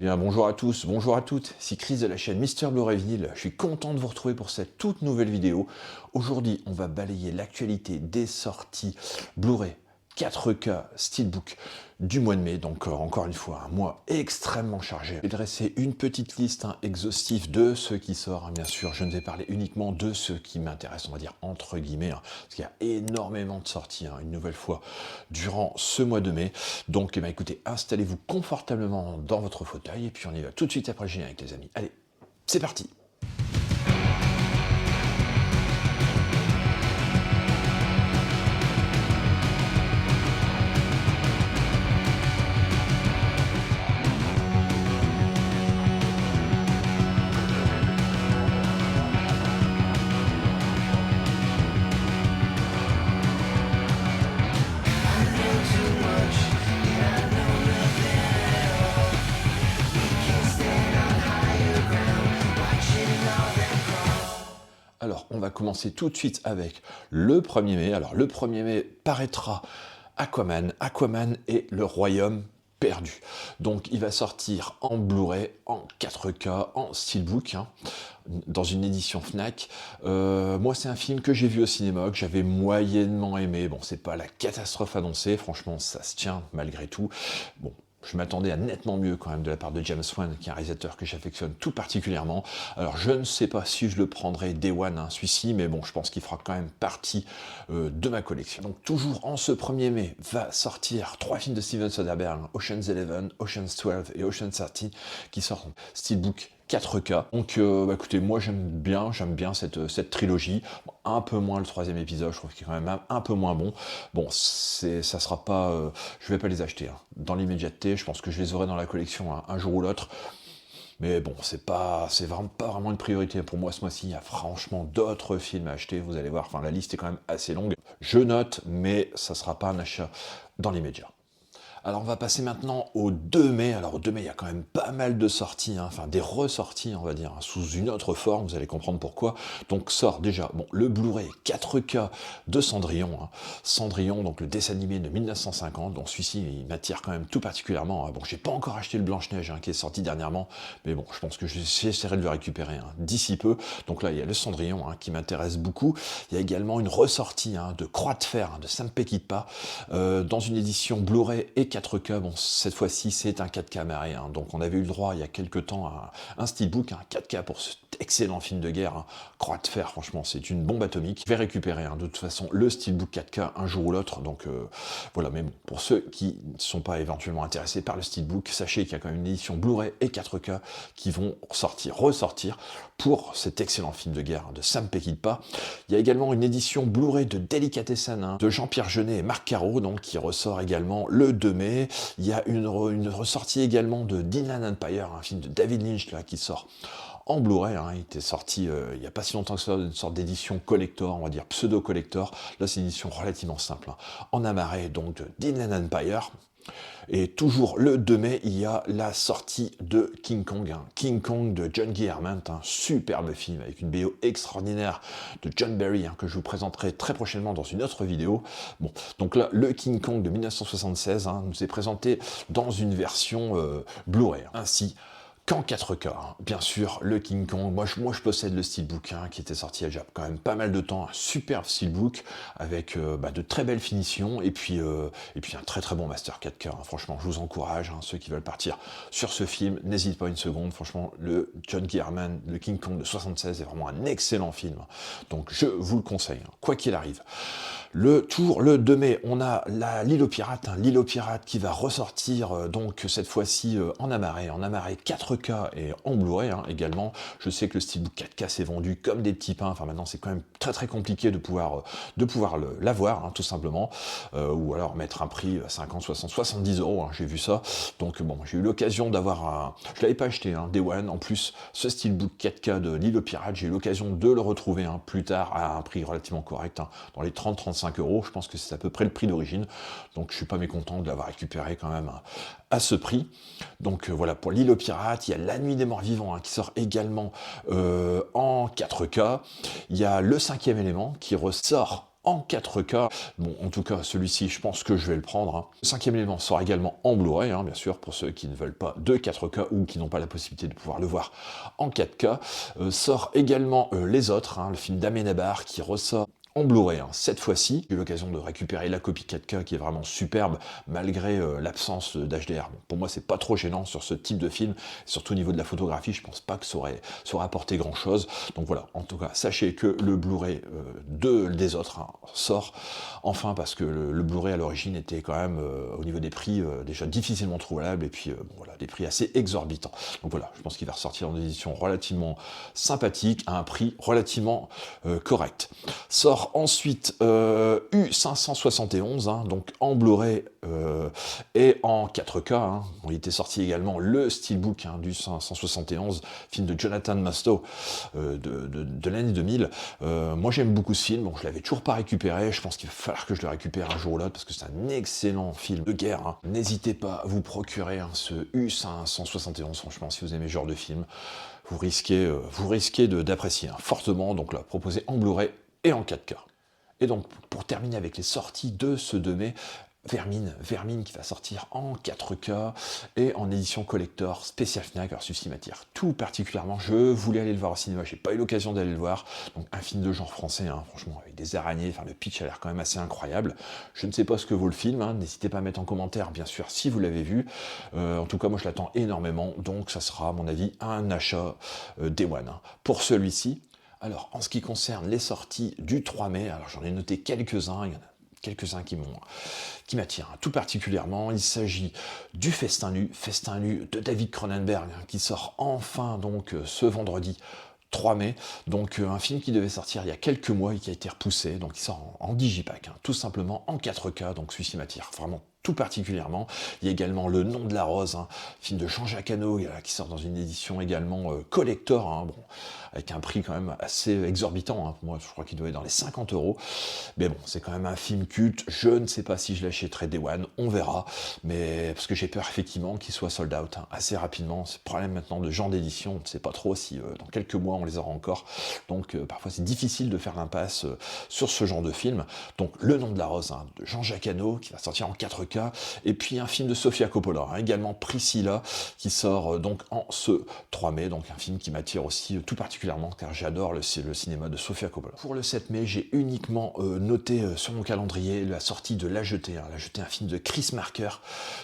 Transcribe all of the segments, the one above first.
Bien, bonjour à tous, bonjour à toutes, c'est Chris de la chaîne Mister Blu-ray Vinyl. Je suis content de vous retrouver pour cette toute nouvelle vidéo. Aujourd'hui, on va balayer l'actualité des sorties Blu-ray 4K Steelbook du mois de mai. Donc encore une fois, un mois extrêmement chargé. Je vais dresser une petite liste exhaustive de ce qui sort. Bien sûr, je ne vais parler uniquement de ce qui m'intéresse, on va dire entre guillemets, parce qu'il y a énormément de sorties, une nouvelle fois, durant ce mois de mai. Donc, eh bien, écoutez, installez-vous confortablement dans votre fauteuil et puis on y va tout de suite après le générique, les amis. Allez, c'est parti! Alors, on va commencer tout de suite avec le 1er mai. Alors, le 1er mai paraîtra Aquaman. Aquaman et le Royaume perdu. Donc, il va sortir en Blu-ray, en 4K, en Steelbook, dans une édition Fnac. Moi, c'est un film que j'ai vu au cinéma, que j'avais moyennement aimé. Bon, c'est pas la catastrophe annoncée. Franchement, ça se tient malgré tout. Bon, je m'attendais à nettement mieux quand même de la part de James Wan, qui est un réalisateur que j'affectionne tout particulièrement. Alors je ne sais pas si je le prendrai Day One, celui-ci, mais bon, je pense qu'il fera quand même partie de ma collection. Donc toujours en ce 1er mai va sortir 3 films de Steven Soderbergh, Ocean's 11, Ocean's 12 et Ocean's 13, qui sortent en Steelbook 4K. Donc écoutez, moi j'aime bien cette trilogie. Bon, un peu moins le 3e épisode, je trouve qu'il est quand même un peu moins bon. Bon, ça sera pas... je vais pas les acheter. Dans l'immédiateté, je pense que je les aurai dans la collection un jour ou l'autre. Mais bon, c'est vraiment pas vraiment une priorité pour moi ce mois-ci. Il y a franchement d'autres films à acheter, vous allez voir. Enfin, la liste est quand même assez longue. Je note, mais ça sera pas un achat dans l'immédiat. Alors on va passer maintenant au 2 mai. Alors au 2 mai, il y a quand même pas mal de sorties, enfin des ressorties, on va dire, sous une autre forme, vous allez comprendre pourquoi. Donc sort déjà, bon, le Blu-ray 4K de Cendrillon. Cendrillon, donc le dessin animé de 1950. Donc celui-ci, il m'attire quand même tout particulièrement. Bon, j'ai pas encore acheté le Blanche-Neige, qui est sorti dernièrement, mais bon, je pense que j'essaierai de le récupérer d'ici peu. Donc là, il y a le Cendrillon qui m'intéresse beaucoup. Il y a également une ressortie de Croix de Fer, de Sam Peckinpah, dans une édition Blu-ray et 4K, bon, cette fois-ci c'est un 4K maré, donc on avait eu le droit il y a quelques temps à un steelbook, un 4K pour cet excellent film de guerre, Croix de Fer, franchement c'est une bombe atomique. Je vais récupérer de toute façon le steelbook 4K un jour ou l'autre, donc voilà, mais bon, pour ceux qui ne sont pas éventuellement intéressés par le steelbook, sachez qu'il y a quand même une édition Blu-ray et 4K qui vont ressortir pour cet excellent film de guerre de Sam Peckinpah. Il y a également une édition Blu-ray de Delicatessen de Jean-Pierre Jeunet et Marc Caro, donc qui ressort également le 2 mai. Il y a une ressortie également de Inland Empire, un film de David Lynch qui sort en Blu-ray. Il était sorti il n'y a pas si longtemps que ça, une sorte d'édition collector, on va dire pseudo-collector. Là, c'est une édition relativement simple, en amarré donc de Inland Empire. Et toujours le 2 mai, il y a la sortie de King Kong. King Kong de John Guillermin, un superbe film avec une BO extraordinaire de John Barry, que je vous présenterai très prochainement dans une autre vidéo. Bon, donc là, le King Kong de 1976 nous est présenté dans une version Blu-ray. Ainsi qu'en 4K, bien sûr, le King Kong. Moi, je possède le steelbook qui était sorti il y a déjà quand même pas mal de temps, un superbe steelbook avec de très belles finitions et puis un très très bon master 4K. Franchement, je vous encourage, ceux qui veulent partir sur ce film, n'hésitez pas une seconde. Franchement, le John Guillermin, le King Kong de 76 est vraiment un excellent film. Donc, je vous le conseille, quoi qu'il arrive. Toujours le 2 mai, on a l'île aux pirates, l'île aux pirates qui va ressortir donc cette fois-ci en amarré 4K et en Blu-ray également. Je sais que le steelbook 4K s'est vendu comme des petits pains. Enfin maintenant c'est quand même très très compliqué de pouvoir l'avoir tout simplement, ou alors mettre un prix 50, 60, 70 euros. J'ai vu ça. Donc bon, j'ai eu l'occasion d'avoir je l'avais pas acheté, Day One. En plus, ce steelbook 4K de l'île aux pirates, j'ai eu l'occasion de le retrouver plus tard à un prix relativement correct, dans les 30-35 euros. Je pense que c'est à peu près le prix d'origine. Donc je suis pas mécontent de l'avoir récupéré quand même à ce prix. Donc voilà, pour l'île aux pirates, il y a La Nuit des Morts Vivants qui sort également en 4K. Il y a Le 5e élément qui ressort en 4K. Bon, en tout cas, celui-ci, je pense que je vais le prendre, hein. Le cinquième élément sort également en Blu-ray, hein, bien sûr, pour ceux qui ne veulent pas de 4K ou qui n'ont pas la possibilité de pouvoir le voir en 4K. Sort également Les Autres, hein, le film d'Amenabar qui ressort en Blu-ray, hein, cette fois-ci. J'ai eu l'occasion de récupérer la copie 4K qui est vraiment superbe, malgré l'absence d'HDR. Bon, pour moi, c'est pas trop gênant sur ce type de film, surtout au niveau de la photographie, je pense pas que ça aurait apporté grand-chose. Donc voilà, en tout cas, sachez que le Blu-ray des Autres, hein, sort enfin, parce que le Blu-ray à l'origine était quand même, au niveau des prix, déjà difficilement trouvable, et puis bon, voilà, des prix assez exorbitants. Donc voilà, je pense qu'il va ressortir en édition relativement sympathique, à un prix relativement correct. Sort ensuite U571, hein, donc en Blu-ray et en 4K. Hein. Bon, il était sorti également le Steelbook, hein, du 571, film de Jonathan Mastow de l'année 2000. Moi j'aime beaucoup ce film, bon, je l'avais toujours pas récupéré, je pense qu'il va falloir que je le récupère un jour ou l'autre parce que c'est un excellent film de guerre. Hein. N'hésitez pas à vous procurer, hein, ce U571, franchement, si vous aimez ce genre de film, vous risquez d'apprécier, hein, fortement. Donc là, proposé en Blu-ray et en 4K. Et donc, pour terminer avec les sorties de ce 2 mai, Vermine qui va sortir en 4K et en édition collector spécial Fnac. Alors celui-ci m'attire tout particulièrement, je voulais aller le voir au cinéma, j'ai pas eu l'occasion d'aller le voir. Donc un film de genre français, hein, franchement, avec des araignées, enfin le pitch a l'air quand même assez incroyable. Je ne sais pas ce que vaut le film, hein, n'hésitez pas à mettre en commentaire bien sûr si vous l'avez vu. En tout cas moi je l'attends énormément, donc ça sera à mon avis un achat Day One, hein. Pour celui-ci, alors en ce qui concerne les sorties du 3 mai, alors j'en ai noté quelques-uns, il y en a quelques-uns qui m'attirent, hein, tout particulièrement. Il s'agit du Festin nu de David Cronenberg, hein, qui sort enfin donc ce vendredi 3 mai, donc un film qui devait sortir il y a quelques mois et qui a été repoussé, donc il sort en digipack, hein, tout simplement en 4K, donc celui-ci m'attire vraiment tout particulièrement. Il y a également Le Nom de la Rose, hein, film de Jean-Jacques Hano, qui sort dans une édition également collector, hein, bon, avec un prix quand même assez exorbitant, hein. Moi je crois qu'il doit être dans les 50 €, mais bon, c'est quand même un film culte, je ne sais pas si je l'achèterai Day One, on verra, mais parce que j'ai peur effectivement qu'il soit sold out, hein, assez rapidement. C'est le problème maintenant de genre d'édition, on ne sait pas trop si dans quelques mois on les aura encore, donc parfois c'est difficile de faire l'impasse sur ce genre de film. Donc Le Nom de la Rose, hein, de Jean-Jacques Hano, qui va sortir en 4K, et puis un film de Sofia Coppola, hein, également Priscilla, qui sort donc en ce 3 mai, donc un film qui m'attire aussi tout particulièrement, car j'adore le cinéma de Sofia Coppola. Pour le 7 mai, j'ai uniquement noté sur mon calendrier la sortie de La Jetée, hein, La Jetée, un film de Chris Marker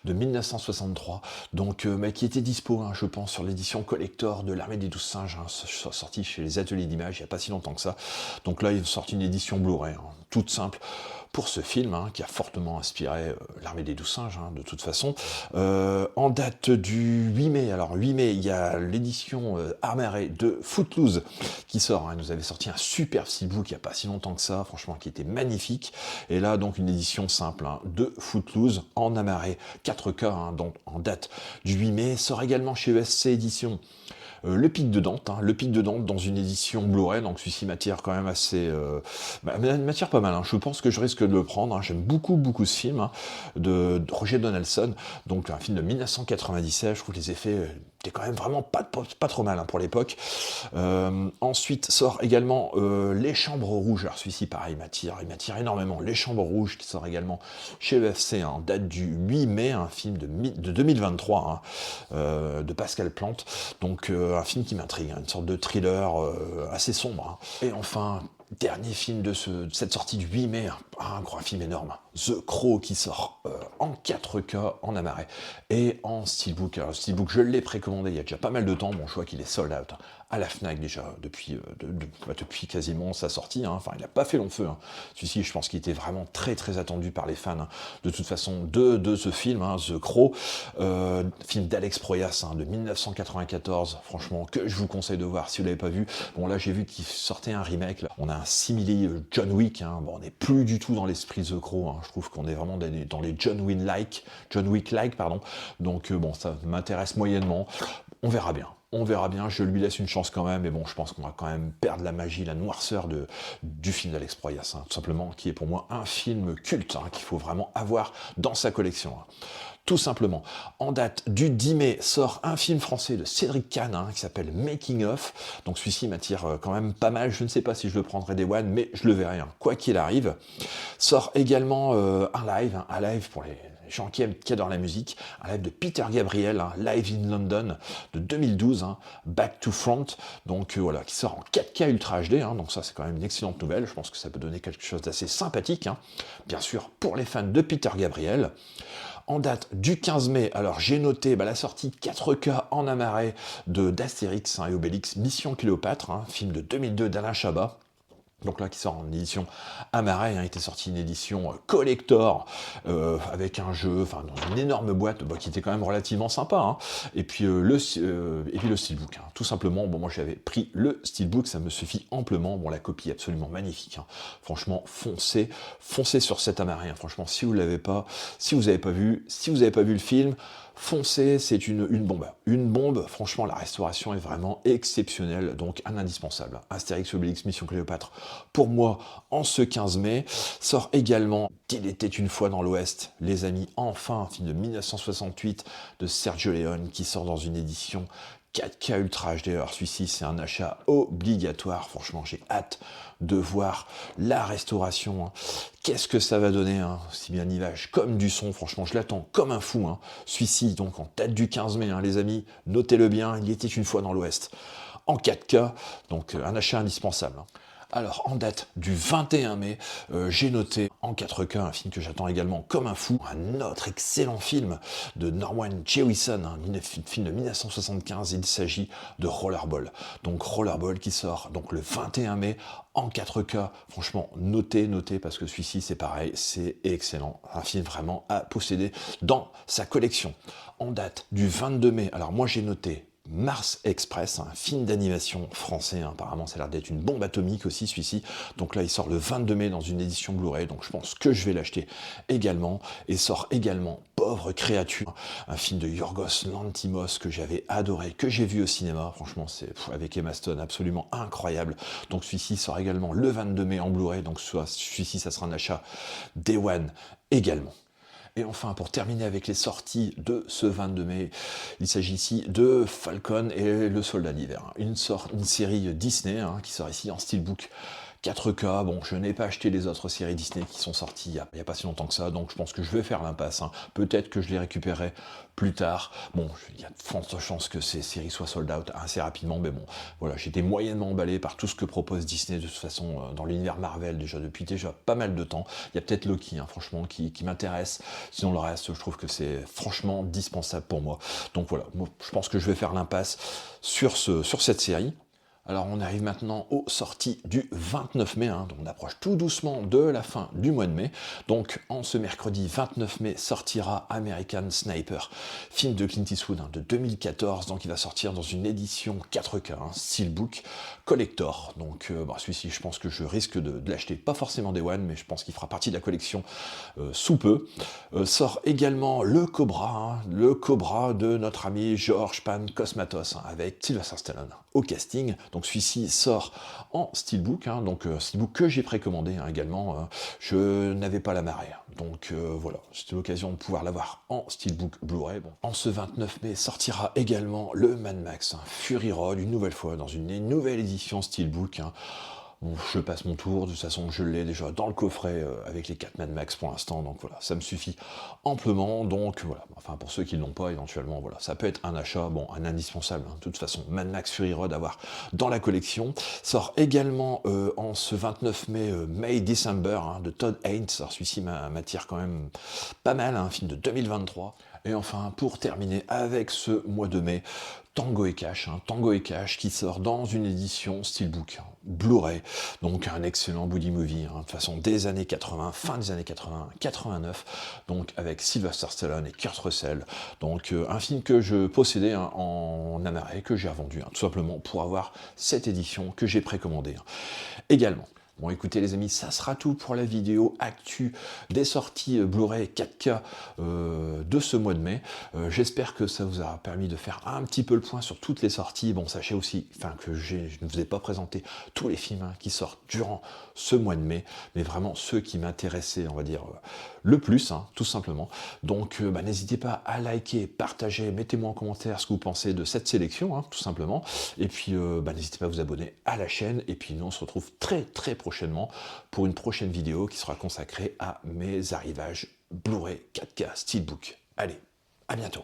de 1963, donc qui était dispo, hein, je pense, sur l'édition collector de l'Armée des 12 Singes, hein, sorti chez les Ateliers d'Images il n'y a pas si longtemps que ça. Donc là, ils sortent une édition Blu-ray, hein, toute simple, pour ce film, hein, qui a fortement inspiré l'Armée des 12 Singes, hein, de toute façon. En date du 8 mai, alors 8 mai, il y a l'édition Armérée de Footloose qui sort, hein. Il nous avait sorti un super steelbook il n'y a pas si longtemps que ça, franchement, qui était magnifique. Et là, donc, une édition simple, hein, de Footloose en amarré 4K, hein, donc en date du 8 mai, sort également chez ESC Édition. Le Pic de Dante, hein, le Pic de Dante dans une édition Blu-ray, donc celui-ci m'attire quand même assez... m'attire pas mal, hein. Je pense que je risque de le prendre, hein. J'aime beaucoup ce film, hein, de Roger Donaldson, donc un film de 1997, je trouve que les effets étaient quand même vraiment pas trop mal, hein, pour l'époque. Ensuite sort également Les Chambres Rouges, alors celui-ci pareil il m'attire énormément, Les Chambres Rouges qui sort également chez EFC, hein, en date du 8 mai, un film de 2023, hein, de Pascal Plante, donc un film qui m'intrigue, hein, une sorte de thriller assez sombre, hein. Et enfin, dernier film de cette sortie du 8 mai, un gros film énorme, The Crow, qui sort en 4K, en amarré, et en steelbook. Alors, le steelbook, je l'ai précommandé il y a déjà pas mal de temps, bon, je vois qu'il est sold out, hein, à la Fnac déjà, depuis quasiment sa sortie, hein. Enfin, il n'a pas fait long feu, hein. Celui-ci, je pense qu'il était vraiment très attendu par les fans, hein, de toute façon, de ce film, hein, The Crow, film d'Alex Proyas, hein, de 1994, franchement, que je vous conseille de voir si vous ne l'avez pas vu. Bon, là, j'ai vu qu'il sortait un remake, là. On a un simili John Wick, hein. Bon, on n'est plus du tout dans l'esprit The Crow, hein. Je trouve qu'on est vraiment dans les John Wick-like, pardon. Donc bon, ça m'intéresse moyennement. On verra bien. On verra bien, je lui laisse une chance quand même, mais bon, je pense qu'on va quand même perdre la magie, la noirceur du film d'Alex Proyas, hein, tout simplement, qui est pour moi un film culte, hein, qu'il faut vraiment avoir dans sa collection. Hein. Tout simplement. En date du 10 mai sort un film français de Cédric Kahn, hein, qui s'appelle Making of. Donc celui-ci m'attire quand même pas mal. Je ne sais pas si je le prendrai des one, mais je le verrai, hein, quoi qu'il arrive. Sort également un live pour les gens qui adorent la musique, un live de Peter Gabriel, hein, Live in London de 2012, hein, Back to Front, donc voilà, qui sort en 4K Ultra HD, hein, donc ça c'est quand même une excellente nouvelle, je pense que ça peut donner quelque chose d'assez sympathique, hein, bien sûr pour les fans de Peter Gabriel. En date du 15 mai, alors j'ai noté la sortie 4K en amarré d'Astérix, hein, et Obélix Mission Cléopâtre, hein, film de 2002 d'Alain Chabat. Donc là, qui sort en édition Amaray, hein, était sorti une édition collector avec un jeu, enfin dans une énorme boîte, qui était quand même relativement sympa. Hein. Et puis le steelbook, hein. Tout simplement. Bon, moi j'avais pris le steelbook, ça me suffit amplement. Bon, la copie est absolument magnifique. Hein. Franchement, foncez sur cet Amaray. Hein. Franchement, si vous l'avez pas, si vous n'avez pas vu le film. Foncez, c'est une bombe. Une bombe, franchement, la restauration est vraiment exceptionnelle, donc un indispensable. Astérix Obélix Mission Cléopâtre, pour moi, en ce 15 mai, sort également Il était une fois dans l'Ouest, les amis, enfin, un film de 1968 de Sergio Leone, qui sort dans une édition 4K Ultra HD. Alors celui-ci, c'est un achat obligatoire. Franchement, j'ai hâte de voir la restauration. Hein. Qu'est-ce que ça va donner, hein, aussi bien l'image comme du son. Franchement, je l'attends comme un fou. Hein. Celui-ci, donc en date du 15 mai, hein, les amis, notez-le bien, il était une fois dans l'Ouest. En 4K, donc un achat indispensable. Hein. Alors, en date du 21 mai, j'ai noté en 4K un film que j'attends également comme un fou, un autre excellent film de Norman Jewison, un film de 1975, il s'agit de Rollerball. Donc Rollerball qui sort donc le 21 mai en 4K, franchement, notez, parce que celui-ci c'est pareil, c'est excellent, un film vraiment à posséder dans sa collection. En date du 22 mai, alors moi j'ai noté Mars Express, un film d'animation français, hein, apparemment ça a l'air d'être une bombe atomique aussi celui-ci, donc là il sort le 22 mai dans une édition Blu-ray, donc je pense que je vais l'acheter également, et sort également Pauvre créature, un film de Yorgos Lanthimos que j'avais adoré, que j'ai vu au cinéma, franchement c'est avec Emma Stone absolument incroyable, donc celui-ci sort également le 22 mai en Blu-ray, donc celui-ci ça sera un achat Day One également. Et enfin, pour terminer avec les sorties de ce 22 mai, il s'agit ici de Falcon et le Soldat d'hiver. Une série Disney, hein, qui sort ici en steelbook 4K. Bon, je n'ai pas acheté les autres séries Disney qui sont sorties il n'y a pas si longtemps que ça, donc je pense que je vais faire l'impasse. Hein. Peut-être que je les récupérerai plus tard. Bon, il y a de fortes chances que ces séries soient sold out assez rapidement, mais bon, voilà, j'étais moyennement emballé par tout ce que propose Disney de toute façon dans l'univers Marvel depuis déjà pas mal de temps. Il y a peut-être Loki, hein, franchement, qui m'intéresse. Sinon, le reste, je trouve que c'est franchement dispensable pour moi. Donc voilà, moi, je pense que je vais faire l'impasse sur cette série. Alors on arrive maintenant aux sorties du 29 mai, hein, donc on approche tout doucement de la fin du mois de mai. Donc en ce mercredi 29 mai sortira American Sniper, film de Clint Eastwood, hein, de 2014, donc il va sortir dans une édition 4K, hein, Steelbook Collector. Donc celui-ci je pense que je risque de l'acheter, pas forcément Day One, mais je pense qu'il fera partie de la collection sous peu. Sort également le Cobra de notre ami George Pan Cosmatos, hein, avec Sylvester Stallone au casting. Donc celui-ci sort en steelbook, hein, donc steelbook que j'ai précommandé, hein, également. Je n'avais pas la marée, hein, donc voilà, c'était l'occasion de pouvoir l'avoir en steelbook Blu-ray. Bon. En ce 29 mai sortira également le Mad Max, hein, Fury Road, une nouvelle fois dans une nouvelle édition steelbook. Hein. Bon, je passe mon tour, de toute façon je l'ai déjà dans le coffret avec les 4 Mad Max pour l'instant, donc voilà, ça me suffit amplement, donc voilà, enfin pour ceux qui ne l'ont pas éventuellement, voilà, ça peut être un achat, bon, un indispensable, hein, de toute façon, Mad Max Fury Road à avoir dans la collection, sort également en ce 29 mai, May December, hein, de Todd Haynes, alors celui-ci m'attire quand même pas mal, hein, un film de 2023, et enfin, pour terminer avec ce mois de mai, Tango et Cash, hein, Tango et Cash qui sort dans une édition Steelbook, hein, Blu-ray, donc un excellent buddy movie, hein, de façon des années 80, fin des années 80, 89, donc avec Sylvester Stallone et Kurt Russell, donc un film que je possédais, hein, en amarré, que j'ai revendu, hein, tout simplement pour avoir cette édition que j'ai précommandée. Hein. Également, Bon, écoutez les amis, ça sera tout pour la vidéo actu des sorties Blu-ray 4K de ce mois de mai. J'espère que ça vous a permis de faire un petit peu le point sur toutes les sorties. Bon, sachez aussi que je ne vous ai pas présenté tous les films qui sortent durant ce mois de mai, mais vraiment ceux qui m'intéressaient, on va dire, le plus, tout simplement. Donc, n'hésitez pas à liker, partager, mettez-moi en commentaire ce que vous pensez de cette sélection, tout simplement. Et puis, n'hésitez pas à vous abonner à la chaîne. Et puis, nous, on se retrouve très prochainement pour une prochaine vidéo qui sera consacrée à mes arrivages Blu-ray 4K Steelbook. Allez, à bientôt.